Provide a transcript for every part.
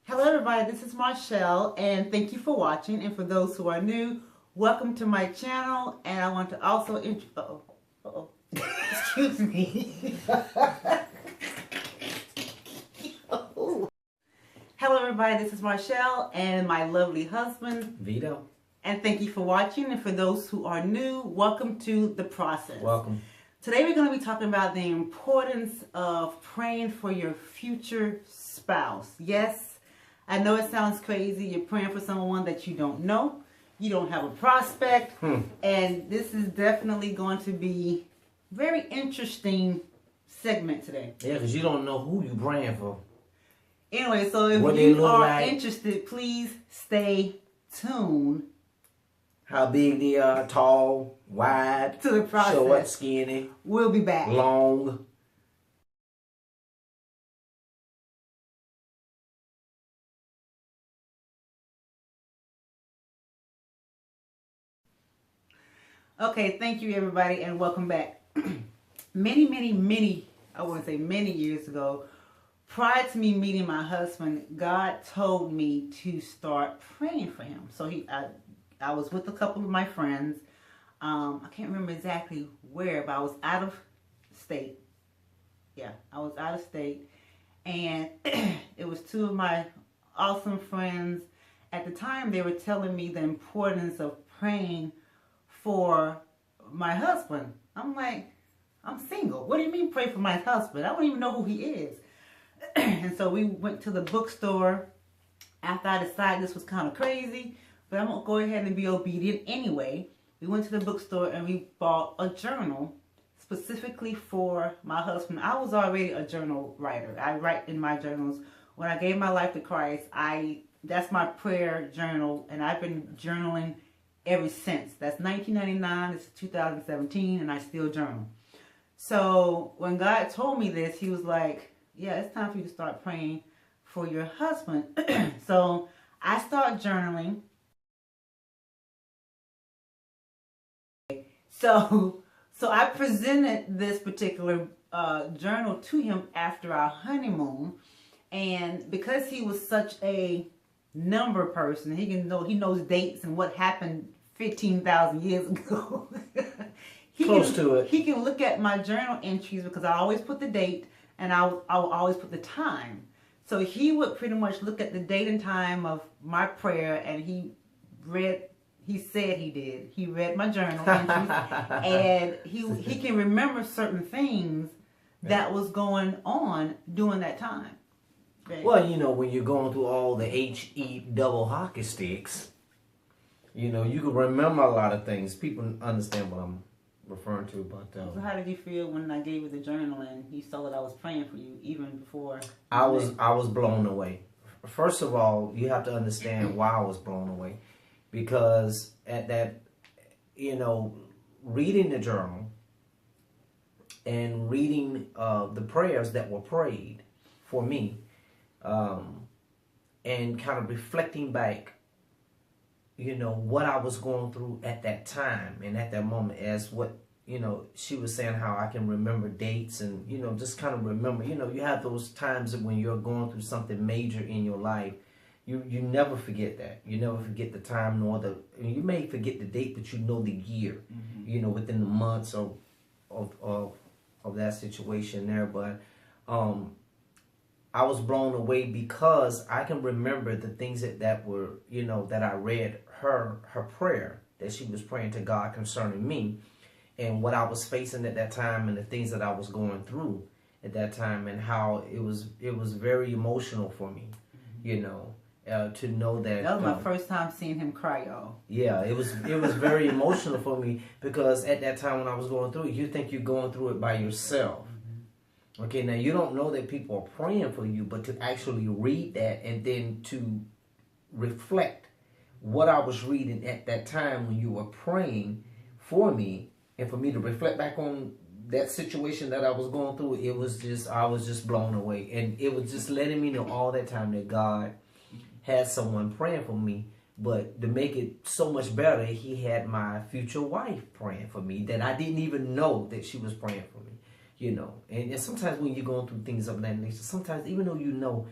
Hello everybody, this is Marshall and thank you for watching, and for those who are new, welcome to my channel. And I want to also excuse me. Hello everybody, this is Marshall and my lovely husband Vito. And thank you for watching, and for those who are new, welcome to the process. Welcome. Today we're going to be talking about the importance of praying for your future spouse. Yes, I know it sounds crazy. You're praying for someone that you don't know. You don't have a prospect. And this is definitely going to be a very interesting segment today. Yeah, because you don't know who you're praying for. Anyway, so if you are interested, please stay tuned. How big they are, tall, wide, to the process. Short, skinny. We'll be back. Long. Okay, thank you everybody and welcome back. Many, I want to say many years ago, prior to me meeting my husband, God told me to start praying for him. So I was with a couple of my friends. I can't remember exactly where, but I was out of state. Yeah, I was out of state. And it was two of my awesome friends. At the time, they were telling me the importance of praying for my husband. I'm like, I'm single. What do you mean pray for my husband? I don't even know who he is. And so we went to the bookstore after I decided this was kind of crazy, but I'm going to go ahead and be obedient anyway. We went to the bookstore and we bought a journal specifically for my husband. I was already a journal writer. I write in my journals. When I gave my life to Christ, that's my prayer journal, and I've been journaling ever since. That's 1999, it's 2017, and I still journal. So when God told me this, he was like, yeah, it's time for you to start praying for your husband. So I start journaling. So I presented this particular journal to him after our honeymoon, and because he was such a number person, he knows dates and what happened 15,000 years ago. He can look at my journal entries because I always put the date and I will always put the time. So he would pretty much look at the date and time of my prayer, and he said he did. He read my journal entries, and he can remember certain things that was going on during that time. Right? Well, when you're going through all the HE double hockey sticks, you can remember a lot of things. People understand what I'm referring to, but so how did you feel when I gave you the journal and you saw that I was praying for you even before? I was blown away. First of all, you have to understand why I was blown away. Because at that, reading the journal and reading the prayers that were prayed for me, and kind of reflecting back, what I was going through at that time and at that moment, as what, she was saying, how I can remember dates and, just kind of remember, you have those times when you're going through something major in your life. You never forget that. You never forget the time, you may forget the date, but you know the year, within the months of that situation there. But I was blown away because I can remember the things that were, that I read her prayer that she was praying to God concerning me, and what I was facing at that time, and the things that I was going through at that time, and how it was very emotional for me, to know that was my first time seeing him cry, y'all. Yeah, it was very emotional for me, because at that time when I was going through it, you think you're going through it by yourself. Okay, now you don't know that people are praying for you, but to actually read that and then to reflect what I was reading at that time when you were praying for me, and for me to reflect back on that situation that I was going through, I was just blown away. And it was just letting me know all that time that God had someone praying for me. But to make it so much better, he had my future wife praying for me that I didn't even know that she was praying for me. And sometimes when you're going through things of that nature, sometimes even though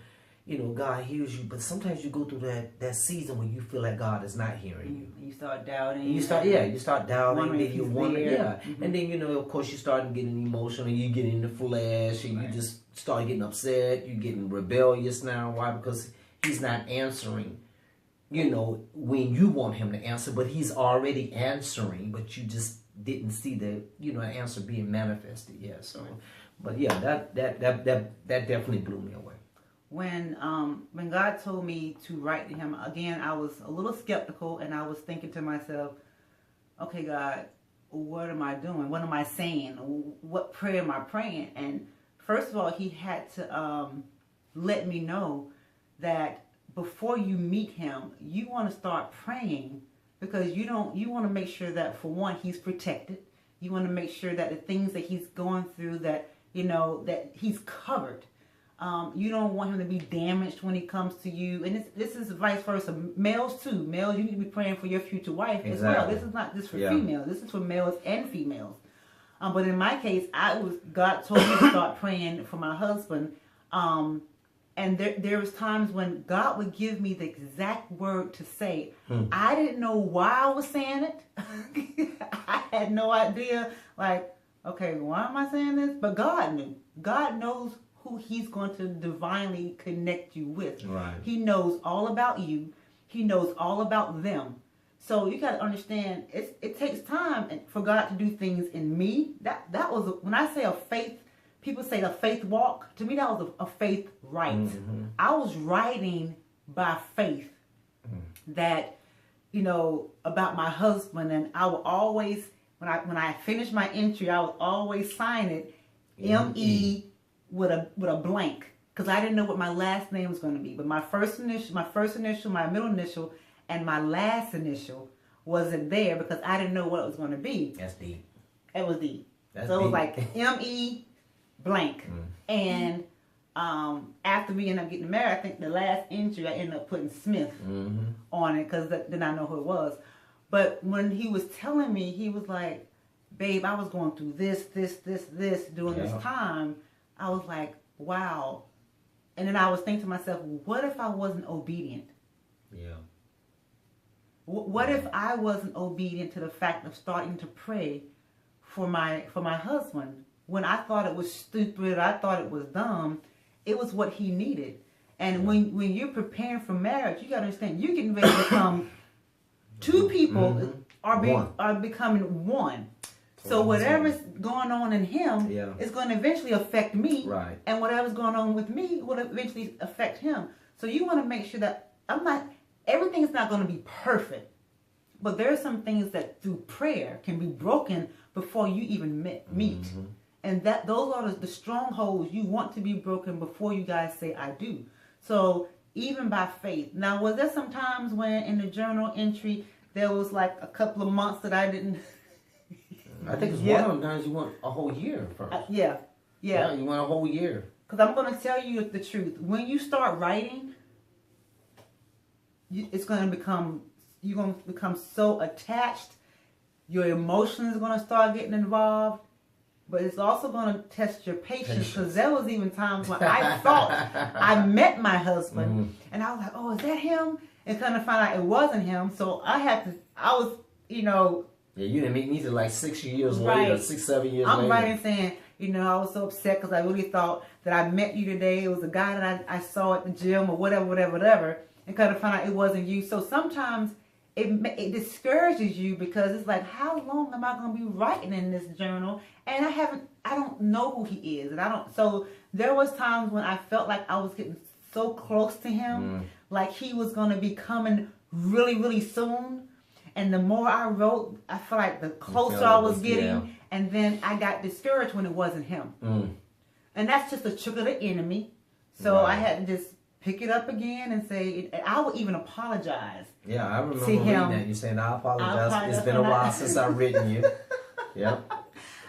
God hears you, but sometimes you go through that season when you feel like God is not hearing you. You start doubting. And you start doubting, wondering then if you he's wonder, there. and then of course you start getting emotional, you get in the flesh, and you just start getting upset, you getting rebellious now. Why? Because he's not answering, when you want him to answer, but he's already answering, but you just didn't see the answer being manifested yet. So, but yeah, that definitely blew me away. When God told me to write to him again, I was a little skeptical, and I was thinking to myself, okay, God, what am I doing? What am I saying? What prayer am I praying? And first of all, he had to let me know that before you meet him, you want to start praying, because you want to make sure that, for one, he's protected. You want to make sure that the things that he's going through, that that he's covered. You don't want him to be damaged when he comes to you. And this is vice versa. Males too. Males, you need to be praying for your future wife as well. This is not just for females. This is for males and females. But in my case, God told me to start praying for my husband. And there was times when God would give me the exact word to say. I didn't know why I was saying it. I had no idea. Like, okay, why am I saying this? But God knew. God knows who he's going to divinely connect you with. Right. He knows all about you. He knows all about them. So you got to understand, it takes time for God to do things in me. That was, when I say a faith, people say a faith walk. To me, that was a faith right. Mm-hmm. I was writing by faith that, about my husband, and I would always, when I finished my entry, I would always sign it M.E. with a blank, because I didn't know what my last name was going to be. But my first initial, my middle initial, and my last initial wasn't there because I didn't know what it was going to be. That's deep. It was deep. That's so deep. It was like M.E. blank. And after we ended up getting married, I think the last entry I ended up putting Smith on it, because then I know who it was. But when he was telling me, he was like, babe, I was going through this during this time. I was like, wow. And then I was thinking to myself, what if I wasn't obedient? Yeah. What if I wasn't obedient to the fact of starting to pray for my husband? When I thought it was stupid, I thought it was dumb, it was what he needed. And when you're preparing for marriage, you got to understand, you're getting ready to become two people are becoming one. So whatever's going on in him is going to eventually affect me. Right. And whatever's going on with me will eventually affect him. So you want to make sure that everything's not going to be perfect. But there are some things that through prayer can be broken before you even meet. And those are the strongholds you want to be broken before you guys say, I do. So even by faith. Now, was there some times when in the journal entry, there was like a couple of months that I didn't... I think it's one of them times you want a whole year first. Yeah, you want a whole year. Because I'm going to tell you the truth. When you start writing, you're going to become so attached. Your emotions are going to start getting involved. But it's also going to test your patience, because there was even times when I thought I met my husband, and I was like, oh, is that him? And kind of find out it wasn't him. So Yeah, you didn't meet me till like 6 years later, 6, 7 years later. I'm writing saying, I was so upset because I really thought that I met you today. It was a guy that I saw at the gym or whatever. And kind of find out it wasn't you. So sometimes it discourages you, because it's like, how long am I going to be writing in this journal? And I don't know who he is. So there was times when I felt like I was getting so close to him, like he was going to be coming really, really soon. And the more I wrote, I felt like the closer I was getting. And then I got discouraged when it wasn't him. And that's just a trick of the enemy. So I had to just pick it up again and say, I would even apologize. Yeah, I remember reading that. You saying, I apologize. It's been a while since I've written you. Yep.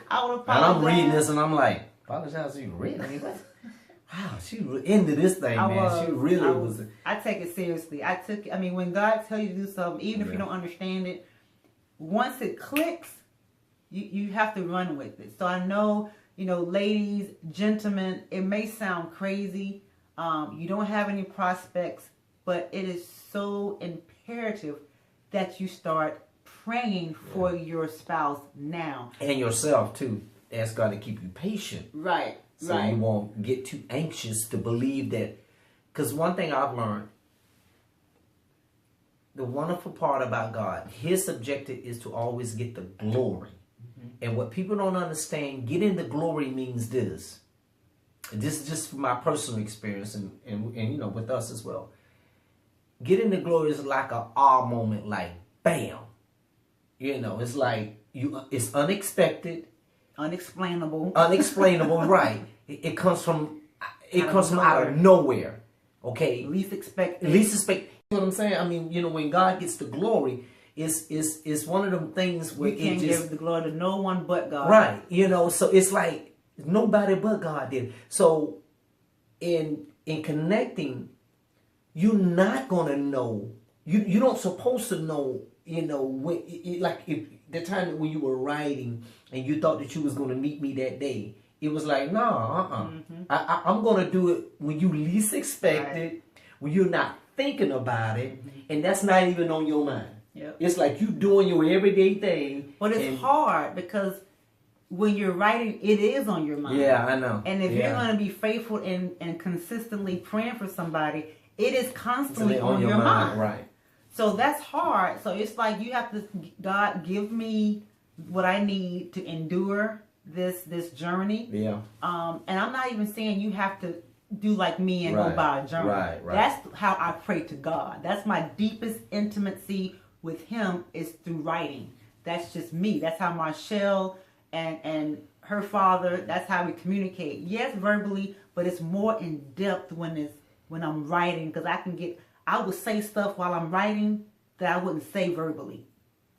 I would apologize. And I'm reading this and I'm like, apologize to you reading? I mean, wow, she into this thing, man. She really was. I take it seriously. When God tells you to do something, even if you don't understand it, once it clicks, you have to run with it. So I know, ladies, gentlemen, it may sound crazy, You don't have any prospects, but it is so imperative that you start praying for your spouse now. And yourself too. Ask God to keep you patient. Right. So you won't get too anxious to believe that. Because one thing I've learned, the wonderful part about God, his objective is to always get the glory. And what people don't understand, getting the glory means this. This is just from my personal experience and you know, with us as well. Getting the glory is like a ah moment, like bam. You know, it's like it's unexpected. Unexplainable. Unexplainable, right. It comes from out of nowhere. Okay. Least expected. You know what I'm saying? I mean, you know, when God gets the glory, it's one of them things where you can't give the glory to no one but God. Right. You know, so it's like nobody but God did. So in connecting, you're not gonna know. You don't supposed to know. You know, when like if the time when you were writing and you thought that you was gonna meet me that day, it was like I'm gonna do it when you least expect it, when you're not thinking about it, and that's not even on your mind. Yep. It's like you doing your everyday thing. But it's hard because when you're writing, it is on your mind. Yeah, I know. And if you're going to be faithful and consistently praying for somebody, it is constantly on your mind. Right. So that's hard. So it's like you have to, God, give me what I need to endure this journey. Yeah. And I'm not even saying you have to do like me and go buy a journal. Right. That's how I pray to God. That's my deepest intimacy with him is through writing. That's just me. That's how Marshall and her father, that's how we communicate. Yes, verbally, but it's more in depth when I'm writing, because I would say stuff while I'm writing that I wouldn't say verbally.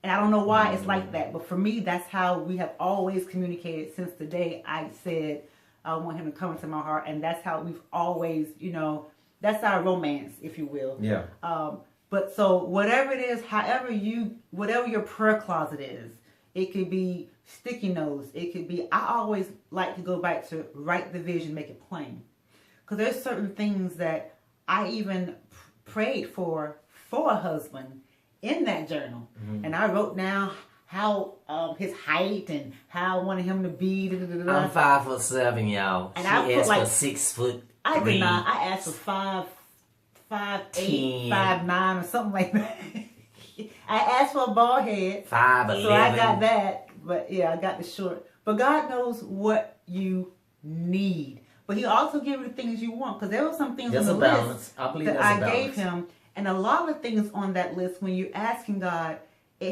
And I don't know why it's like that, but for me, that's how we have always communicated since the day I said I want him to come into my heart, and that's how we've always, you know, that's our romance, if you will. Yeah. But so whatever it is, whatever your prayer closet is, it could be sticky notes. It could be, I always like to go back to write the vision, make it plain. Because there's certain things that I even prayed for a husband in that journal. Mm-hmm. And I wrote down how his height and how I wanted him to be. I'm 5'7", y'all. And she I asked put for 6 foot. I did not. I asked for 5'8", 5'9", or something like that. I asked for a bald head. 5'11". So I got that. But yeah, I got the short. But God knows what you need. But he also gave you the things you want. Because there were some things on the list that I gave him. And a lot of things on that list, when you're asking God, a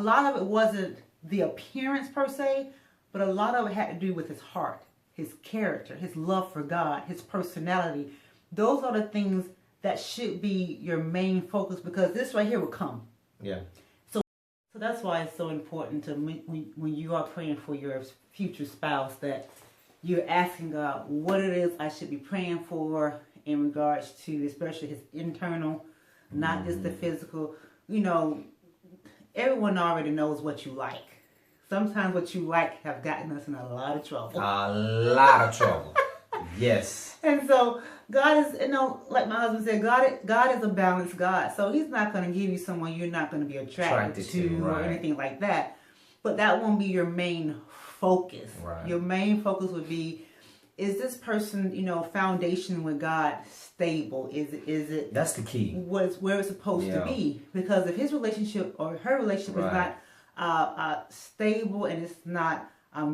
lot of it wasn't the appearance per se, but a lot of it had to do with his heart, his character, his love for God, his personality. Those are the things that should be your main focus, because this right here will come. Yeah. So that's why it's so important to when you are praying for your future spouse, that you're asking God what it is I should be praying for in regards to, especially his internal, not just the physical. You know, everyone already knows what you like. Sometimes what you like have gotten us in a lot of trouble. A lot of trouble. Yes. And so God is, you know, like my husband said, God is a balanced God. So he's not going to give you someone you're not going to be attracted to or anything like that. But that won't be your main focus. Right. Your main focus would be, is this person, you know, foundation with God stable? Is it? That's the key. Where it's supposed to be? Because if his relationship or her relationship is not stable and it's not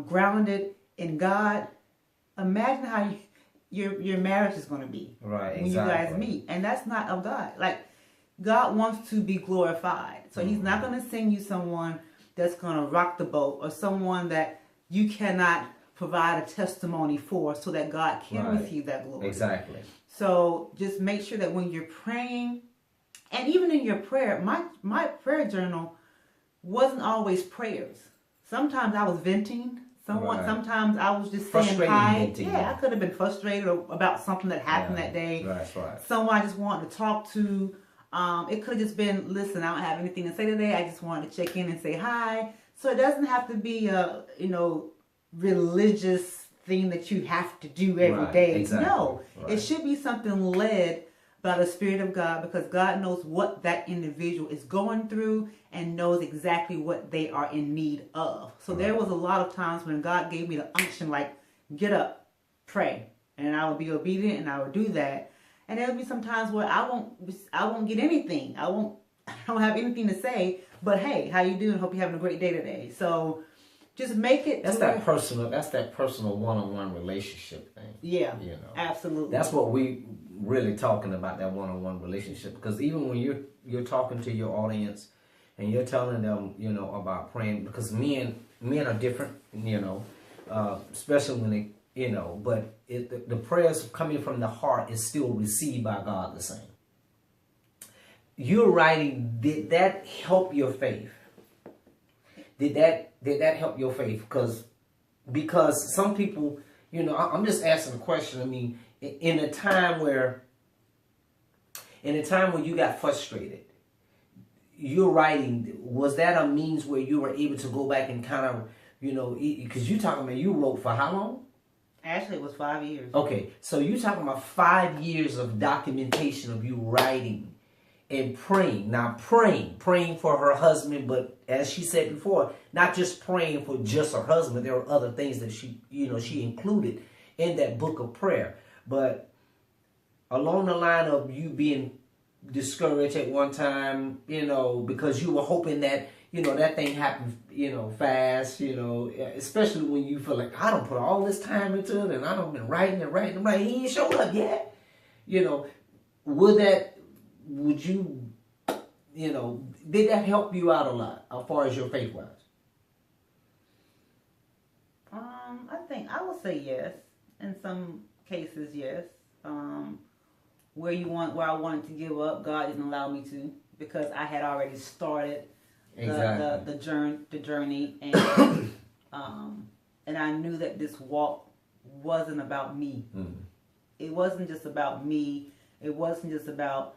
grounded in God, imagine how your marriage is going to be when you guys meet. And that's not of God. Like, God wants to be glorified. So he's not going to send you someone that's going to rock the boat, or someone that you cannot provide a testimony for, so that God can receive that glory. Exactly. So just make sure that when you're praying, and even in your prayer, my prayer journal wasn't always prayers. Sometimes I was venting. Sometimes I was just saying hi. Yeah, I could have been frustrated about something that happened that day. That's right. Someone I just wanted to talk to. It could have just been, listen, I don't have anything to say today. I just wanted to check in and say hi. So it doesn't have to be a, you know, religious thing that you have to do every Right, day. exactly. No, Right. it should be something led by the Spirit of God, because God knows what that individual is going through and knows exactly what they are in need of. So there was a lot of times when God gave me the unction, like, get up, pray, and I will be obedient and I will do that. And there will be some times where I won't get anything. I don't have anything to say, but hey, how you doing? Hope you're having a great day today. So just make it. That's that personal one-on-one relationship thing. Yeah, you know, absolutely. That's what we really talking about, that one-on-one relationship. Because even when you're talking to your audience and you're telling them, you know, about praying, because men are different, you know, especially when they, you know, but the prayers coming from the heart is still received by God the same. You're writing, did that help your faith? Did that help your faith? Because some people, you know, I'm just asking a question. I mean, in a time where you got frustrated, you're writing, was that a means where you were able to go back and kind of, you know, because you talking about you wrote for how long? Actually, it was 5 years. Okay, so you're talking about 5 years of documentation of you writing and praying. Now, praying for her husband, but as she said before, not just praying for just her husband. There were other things that she included in that book of prayer. But along the line of you being discouraged at one time, you know, because you were hoping that, you know, that thing happened, you know, fast, you know, especially when you feel like, I don't put all this time into it and I don't been writing. I'm like, he ain't showed up yet. You know, would you, you know, did that help you out a lot as far as your faith wise? I think I would say yes. In some cases, yes. Where I wanted to give up, God didn't allow me to, because I had already started the journey, and and I knew that this walk wasn't about me. Mm-hmm. It wasn't just about me. It wasn't just about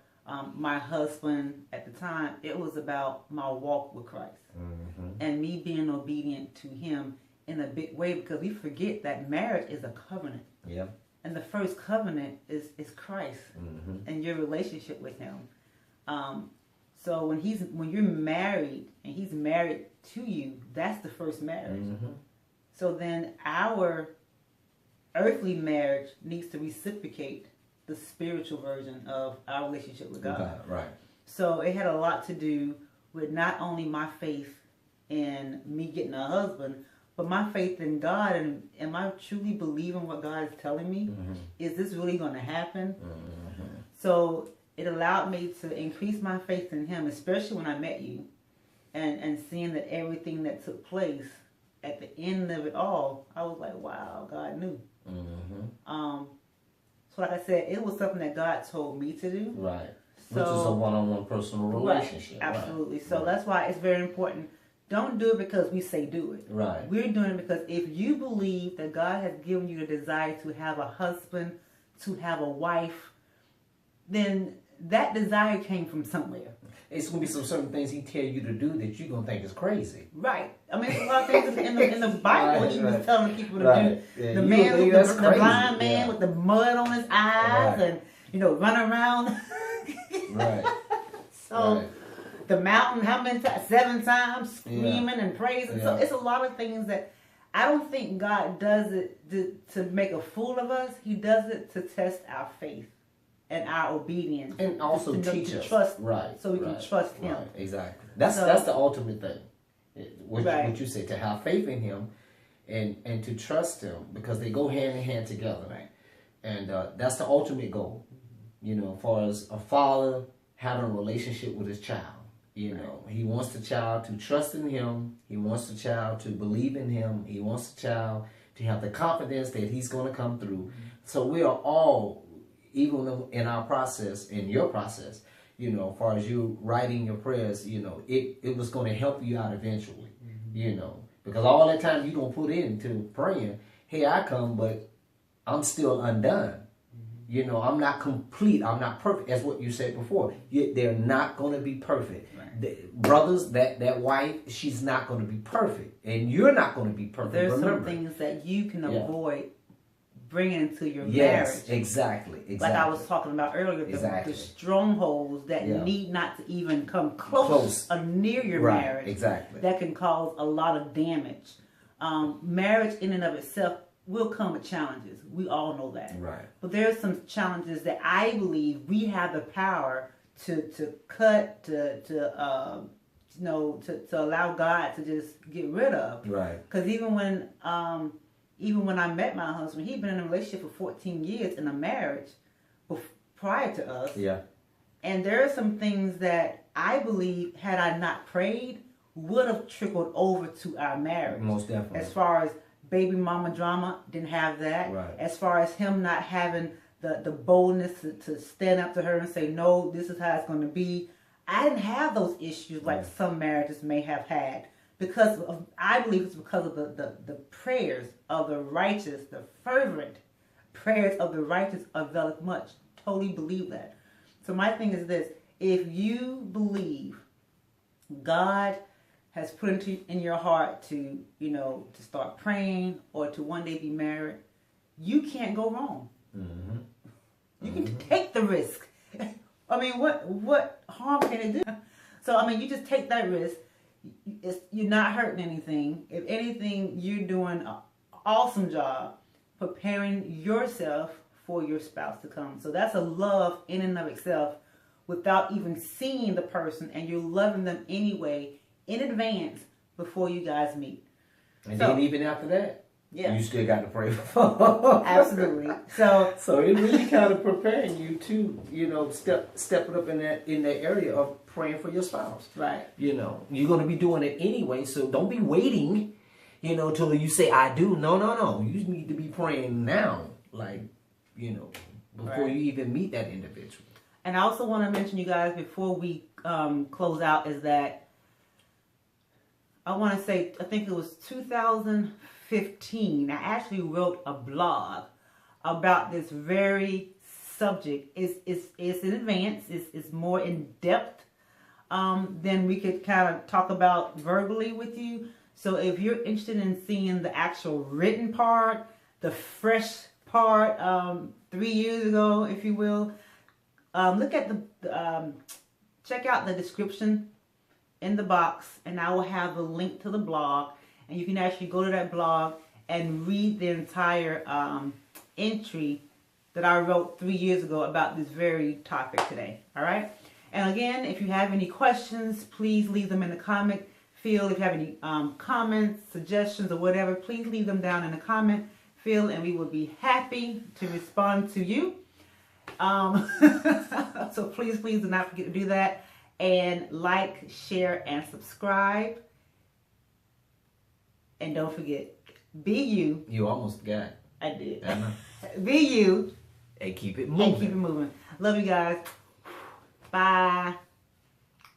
my husband at the time. It was about my walk with Christ, mm-hmm. and me being obedient to Him in a big way, because we forget that marriage is a covenant. Yeah. And the first covenant is Christ, mm-hmm. and your relationship with Him. So when you're married and He's married to you, that's the first marriage. Mm-hmm. So then our earthly marriage needs to reciprocate the spiritual version of our relationship with God. Right. So it had a lot to do with not only my faith in me getting a husband, but my faith in God, and am I truly believing what God is telling me? Mm-hmm. Is this really going to happen? Mm-hmm. So it allowed me to increase my faith in Him, especially when I met you, and seeing that everything that took place at the end of it all, I was like, wow, God knew. Mm-hmm. So like I said, it was something that God told me to do. Right. So, which is a one-on-one personal relationship. Right. Absolutely. Right. So that's why it's very important. Don't do it because we say do it. Right. We're doing it because if you believe that God has given you the desire to have a husband, to have a wife, then that desire came from somewhere. It's going to be some certain things He tell you to do that you're going to think is crazy. Right. I mean, there's a lot of things in the Bible He was telling people to do. Yeah, the blind man with the mud on his eyes, and, you know, run around. Right. So... Right. The mountain, how many times? 7 times, screaming and praising. Yeah. So it's a lot of things that I don't think God does it to make a fool of us. He does it to test our faith and our obedience, and also teach us trust, right? So we can trust Him. Right. Exactly. That's the ultimate thing. What you say, to have faith in Him, and to trust Him, because they go hand in hand together. Right. And that's the ultimate goal. You know, as far as a father having a relationship with his child. You know, he wants the child to trust in him. He wants the child to believe in him. He wants the child to have the confidence that he's going to come through. Mm-hmm. So we are all, even in our process, in your process, you know, as far as you writing your prayers, you know, it was going to help you out eventually, mm-hmm. you know, because all that time you're going to put into praying, here I come, but I'm still undone. Mm-hmm. You know, I'm not complete. I'm not perfect. That's what you said before. They're not going to be perfect. Right. Brothers, that wife, she's not going to be perfect. And you're not going to be perfect. There's Remember. some things that you can avoid bringing into your yes, marriage. Exactly. Like I was talking about earlier, the strongholds that need not to even come close or near your marriage. Exactly. That can cause a lot of damage. Marriage in and of itself will come with challenges. We all know that. Right. But there are some challenges that I believe we have the power to cut, to allow God to just get rid of. Right. Because even when I met my husband, he'd been in a relationship for 14 years in a marriage prior to us. Yeah. And there are some things that I believe, had I not prayed, would have trickled over to our marriage. Most definitely. As far as baby mama drama, didn't have that. Right. As far as him not having the boldness to stand up to her and say, no, this is how it's going to be. I didn't have those issues like some marriages may have had. Because I believe it's because of the prayers of the righteous, the fervent prayers of the righteous availeth much. Totally believe that. So my thing is this: if you believe God has put in your heart to start praying or to one day be married, you can't go wrong. Mm-hmm. You can take the risk. I mean, what harm can it do? So I mean, you just take that risk. You're not hurting anything. If anything, you're doing an awesome job preparing yourself for your spouse to come. So that's a love in and of itself without even seeing the person, and you're loving them anyway in advance before you guys meet. And then even after that, you still got to pray for. Absolutely. So it really kind of preparing you to, step it up in that area of praying for your spouse. Right. You're going to be doing it anyway, so don't be waiting, till you say I do. No. You need to be praying now, before you even meet that individual. And I also want to mention, you guys, before we close out, is that I want to say, I think it was 2015, I actually wrote a blog about this very subject. It's in advance. It's more in depth than we could kind of talk about verbally with you. So if you're interested in seeing the actual written part, the fresh part, 3 years ago, if you will, look at check out the description in the box, and I will have the link to the blog, and you can actually go to that blog and read the entire entry that I wrote 3 years ago about this very topic today. All right. And again, if you have any questions, please leave them in the comment field. If you have any comments, suggestions, or whatever, please leave them down in the comment field, and we will be happy to respond to you. So please do not forget to do that. And like, share, and subscribe. And don't forget, be you. You almost got it. I did. I know. Be you. And keep it moving. Love you guys. Bye.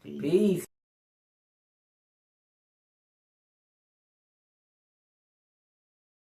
Peace.